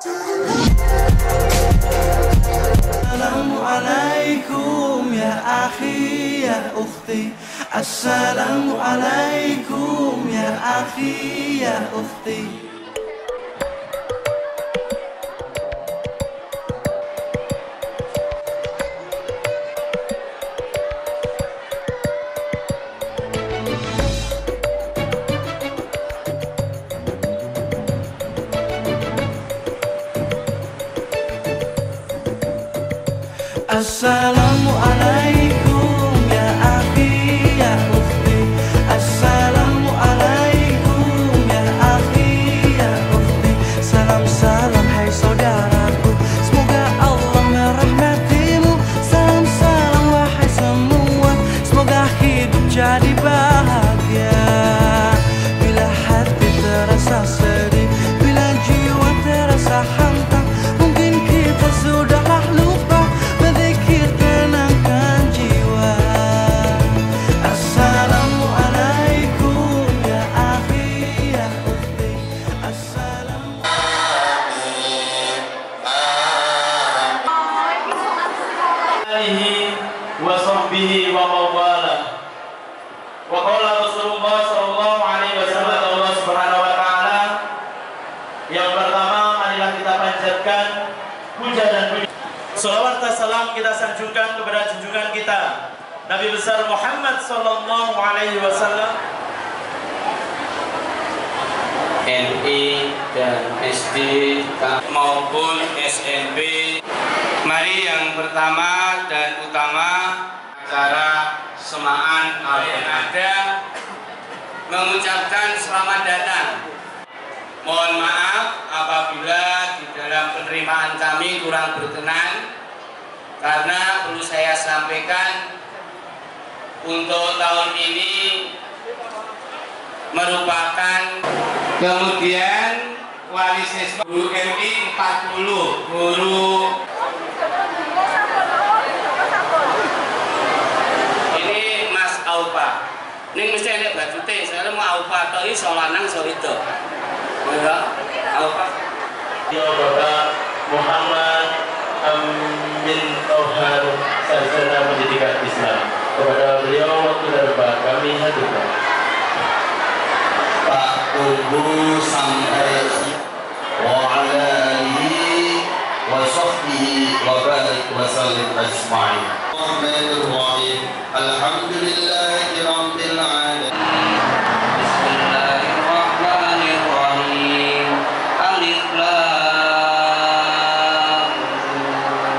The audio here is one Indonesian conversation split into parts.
Assalamualaikum ya akhi ya ukhti. Assalamualaikum ya akhi ya ukhti. Assalamualaikum ya akhi ya ukhti. Assalamualaikum ya akhi ya ukhti. Salam salam hai saudaraku, semoga Allah merahmatimu. Salam salam wahai semua, semoga hidup jadi bahagia. Bila hati terasa sedih, bila jiwa terasa hantam, mungkin kita sudahlah lupa berzikir tenangkan jiwa. Assalamualaikum ya akhi ya ukhti. Alihi wa sahbihi wa mawala. Wa qala Rasulullah sallallahu alaihi wasallam, Allah Subhanahu wa taala, yang pertama marilah kita panjatkan puja dan puji. Salawat dan salam kita sanjungkan kepada junjungan kita Nabi besar Muhammad sallallahu alaihi wasallam. NI dan SD maupun SMP. Mari yang pertama dan utama acara semaan yang ada mengucapkan selamat datang. Mohon maaf apabila di dalam penerimaan kami kurang berkenan, karena perlu saya sampaikan untuk tahun ini merupakan kemudian wali siswa guru MI 40 guru ini Mas Aupa ini mesti ada bajute soalnya mau Aupa atau ini solanang so itu ya Aupa Ya Bapak Muhammad Amin Tohar, sarjana pendidikan Islam. Kepada beliau waktu dan Bapak kami haturkan. Pak tunggu sampai wa ala alihi wa sahbihi wa barik wa sallim ajma'in. Bismillahirrahmanirrahim. Alhamdulillahi rabbil alamin. Bismillahirrahmanirrahim. Alif lam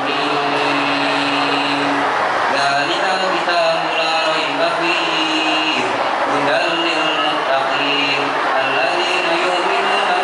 mim. Dzalikal kitabu la raiba fihi hudal lil muttaqin alladzina yu'minuna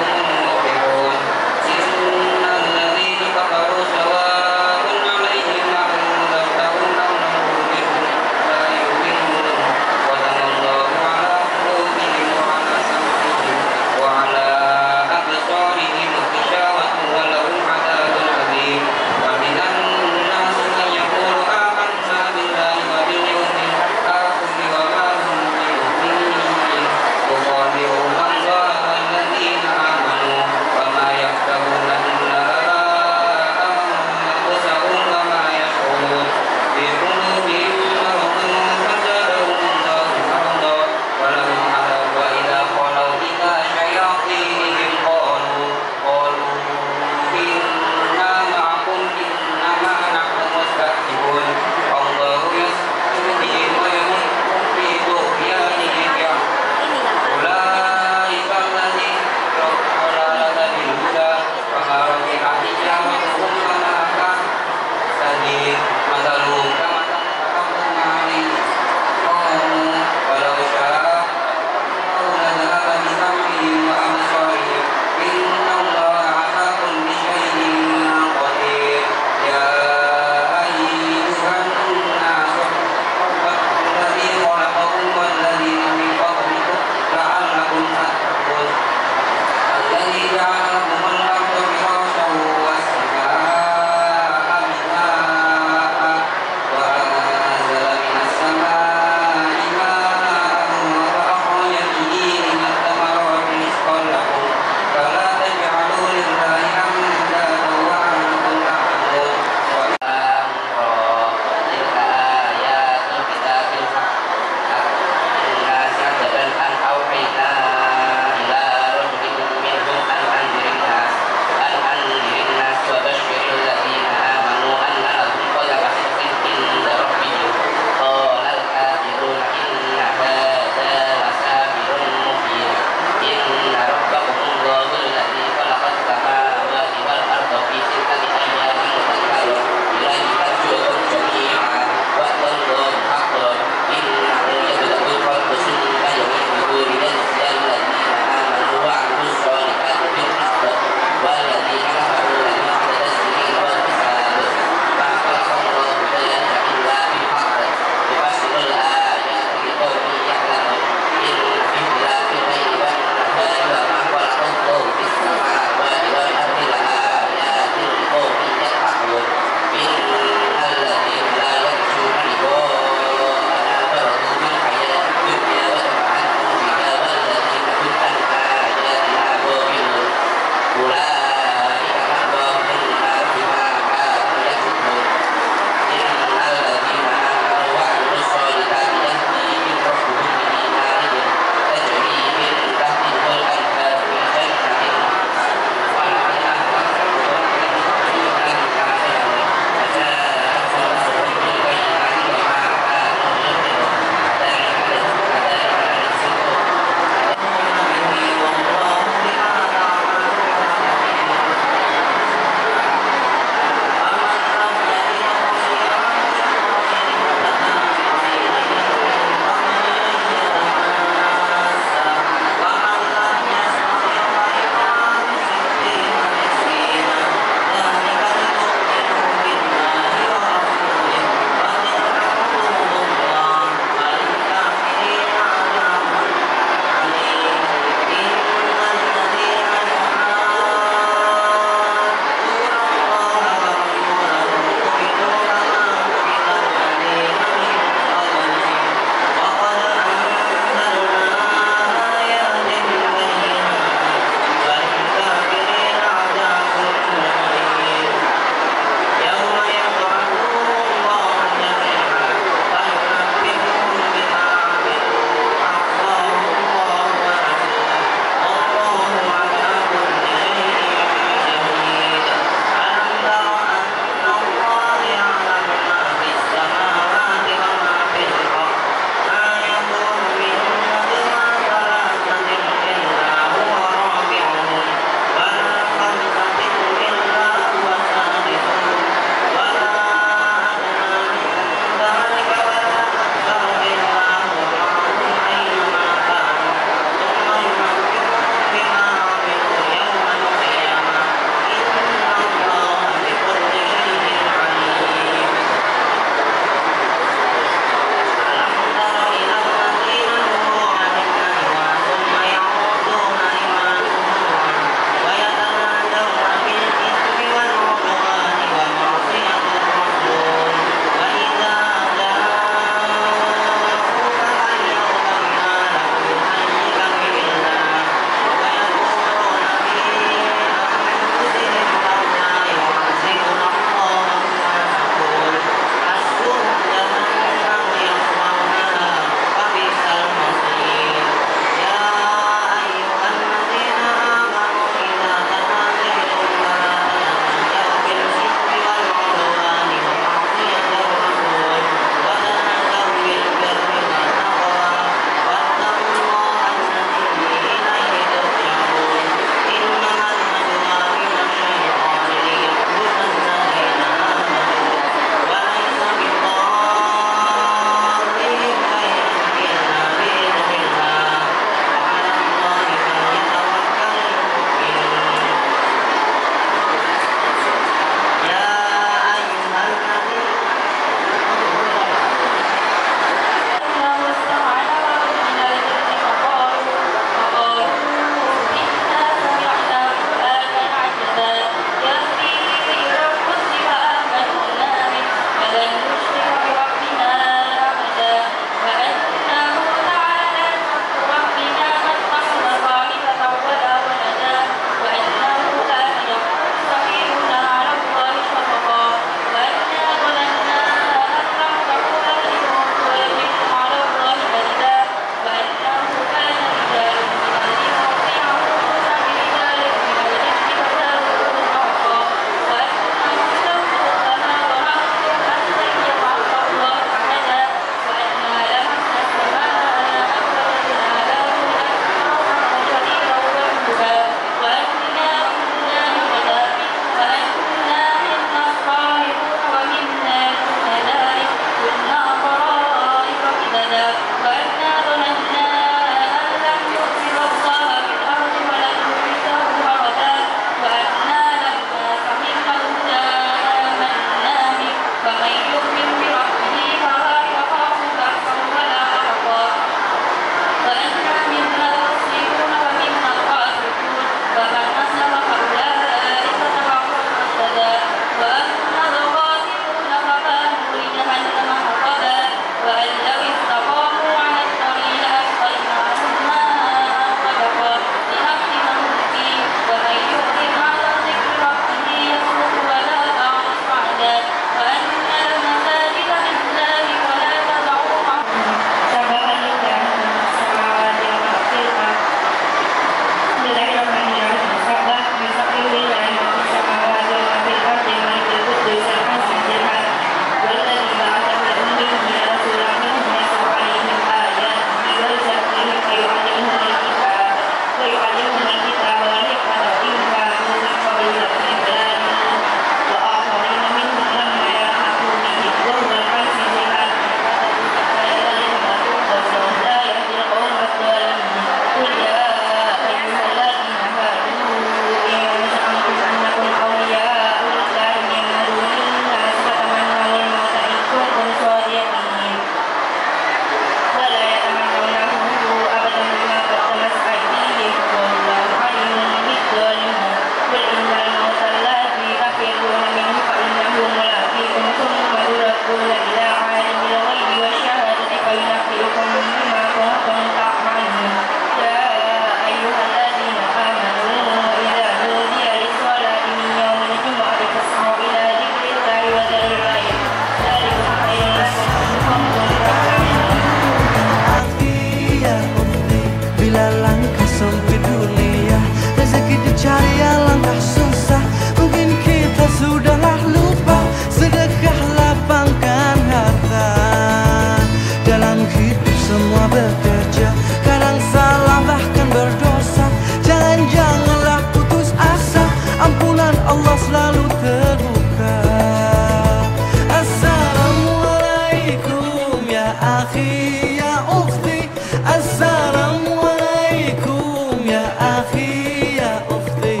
أخي يا أختي السلام عليكم يا أخي يا أختي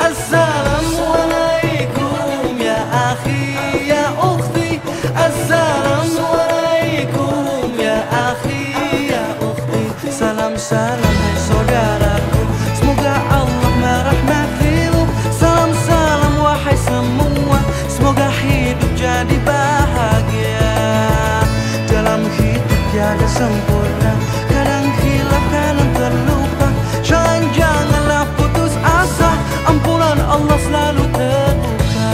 السلام عليكم يا أخي يا أختي السلام عليكم يا أخي يا أختي salam salam hai saudaraku semoga Allah merahmatimu salam salam wahai semua semoga hidup jadi bahagia dalam hidup tiada sempurna kadang hilaf kadang terlupa janganlah putus asa ampunan Allah selalu terbuka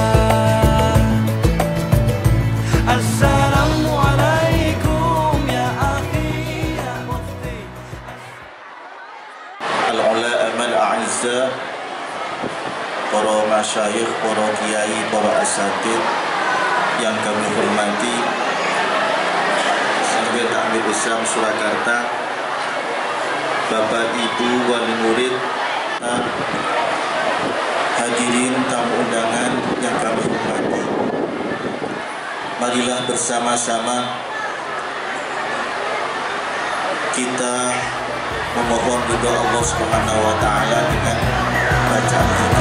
Assalamualaikum ya akhi ya ukhti Al-ulama al-a'izza, para masyayikh, para kiai, para asatid yang kami hormati, Sanggil Ta'mir Islam Surakarta, Bapak Ibu wali murid, hadirin tamu undangan yang kami hormati. Marilah bersama-sama kita memohon ridha Allah Subhanahu wa taala dengan bacaan